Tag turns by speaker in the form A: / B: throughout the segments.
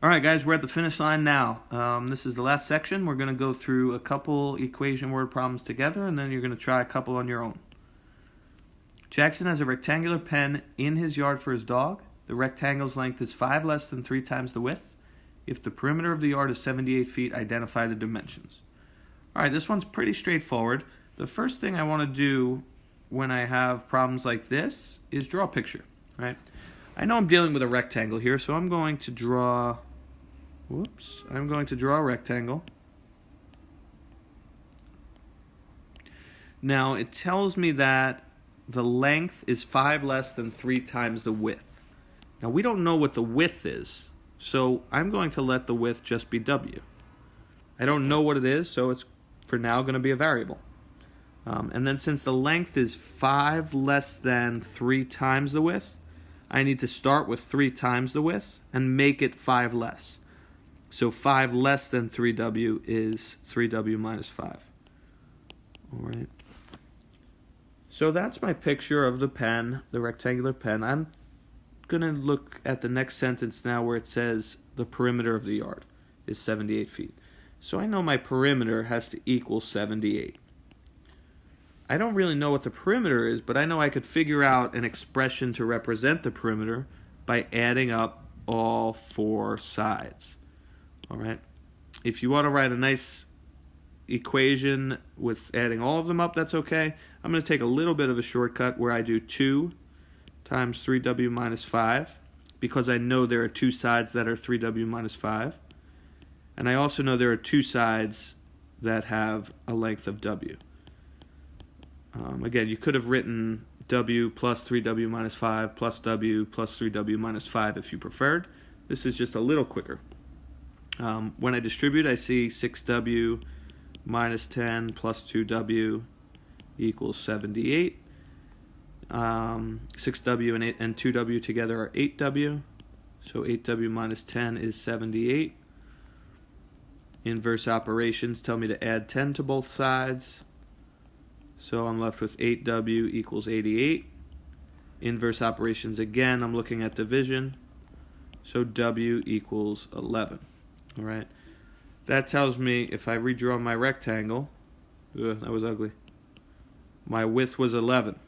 A: All right, guys, we're at the finish line now. This is the last section. We're going to go through a couple equation word problems together, and then you're going to try a couple on your own. Jackson has a rectangular pen in his yard for his dog. The rectangle's length is 5 less than 3 times the width. If the perimeter of the yard is 78 feet, identify the dimensions. All right, this one's pretty straightforward. The first thing I want to do when I have problems like this is draw a picture, right? I know I'm dealing with a rectangle here, so I'm going to draw a rectangle. Now, it tells me that the length is 5 less than 3 times the width. Now, we don't know what the width is, so I'm going to let the width just be W. I don't know what it is, so it's for now going to be a variable. And then since the length is 5 less than 3 times the width, I need to start with 3 times the width and make it 5 less. So 5 less than 3W is 3W minus 5. All right. So that's my picture of the pen, the rectangular pen. I'm going to look at the next sentence now where it says the perimeter of the yard is 78 feet. So I know my perimeter has to equal 78. I don't really know what the perimeter is, but I know I could figure out an expression to represent the perimeter by adding up all 4 sides. All right. If you want to write a nice equation with adding all of them up, that's okay. I'm going to take a little bit of a shortcut where I do 2 times 3W minus 5 because I know there are 2 sides that are 3W minus 5. And I also know there are 2 sides that have a length of W. Again, you could have written W plus 3W minus 5 plus W plus 3W minus 5 if you preferred. This is just a little quicker. When I distribute, I see 6W minus 10 plus 2W equals 78. 6W and 2W together are 8W. So 8W minus 10 is 78. Inverse operations tell me to add 10 to both sides. So I'm left with 8W equals 88. Inverse operations again, I'm looking at division. So W equals 11. All right. That tells me if I redraw my rectangle, that was ugly. My width was 11.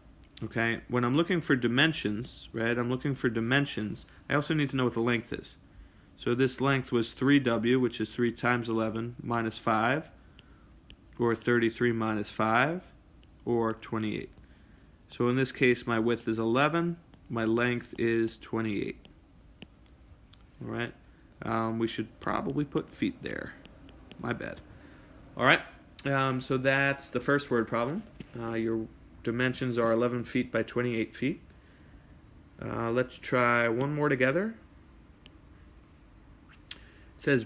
A: Okay. When I'm looking for dimensions, right, I also need to know what the length is. So this length was 3W, which is 3 times 11 minus 5, or 33 minus 5, or 28. So in this case, my width is 11, my length is 28. All right. We should probably put feet there. My bad. All right. So that's the first word problem. Your dimensions are 11 feet by 28 feet. Let's try one more together. It says,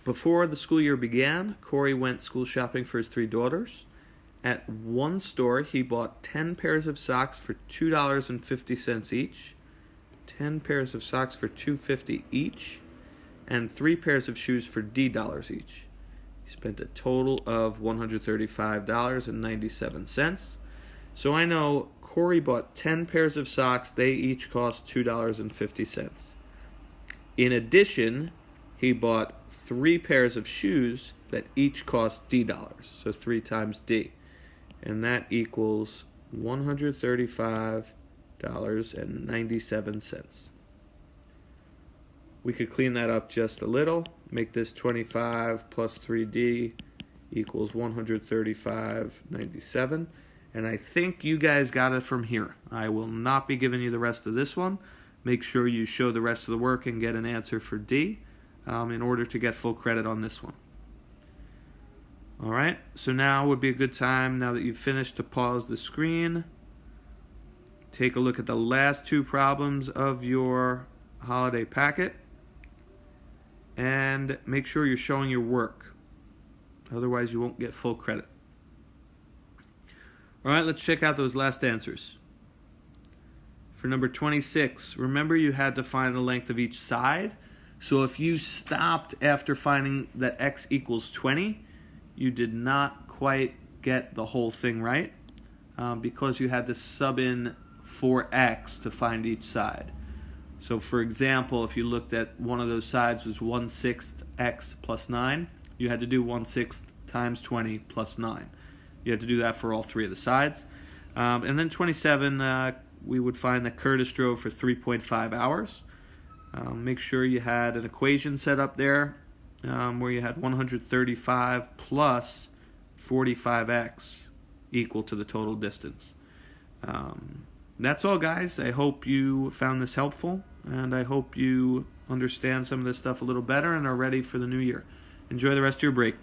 A: before the school year began, Corey went school shopping for his 3 daughters. At one store, he bought 10 pairs of socks for $2.50 each, 10 pairs of socks for $2.50 each, and 3 pairs of shoes for $D each. He spent a total of $135.97. So I know Corey bought 10 pairs of socks. They each cost $2.50. In addition, he bought 3 pairs of shoes that each cost $D, so 3 times D. And that equals $135.97. We could clean that up just a little. Make this 25 plus 3D equals $135.97. And I think you guys got it from here. I will not be giving you the rest of this one. Make sure you show the rest of the work and get an answer for D in order to get full credit on this one. All right, so now would be a good time, now that you've finished, to pause the screen. Take a look at the last 2 problems of your holiday packet. And make sure you're showing your work. Otherwise, you won't get full credit. All right, let's check out those last answers. For number 26, remember you had to find the length of each side. So if you stopped after finding that x equals 20, you did not quite get the whole thing right because you had to sub in 4x to find each side. So for example, if you looked at one of those sides was 1/6 x plus 9, you had to do 1/6 times 20 plus 9. You had to do that for all three of the sides. And then 27, we would find that Curtis drove for 3.5 hours. Make sure you had an equation set up there where you had 135 plus 45x equal to the total distance. That's all, guys. I hope you found this helpful, and I hope you understand some of this stuff a little better and are ready for the new year. Enjoy the rest of your break.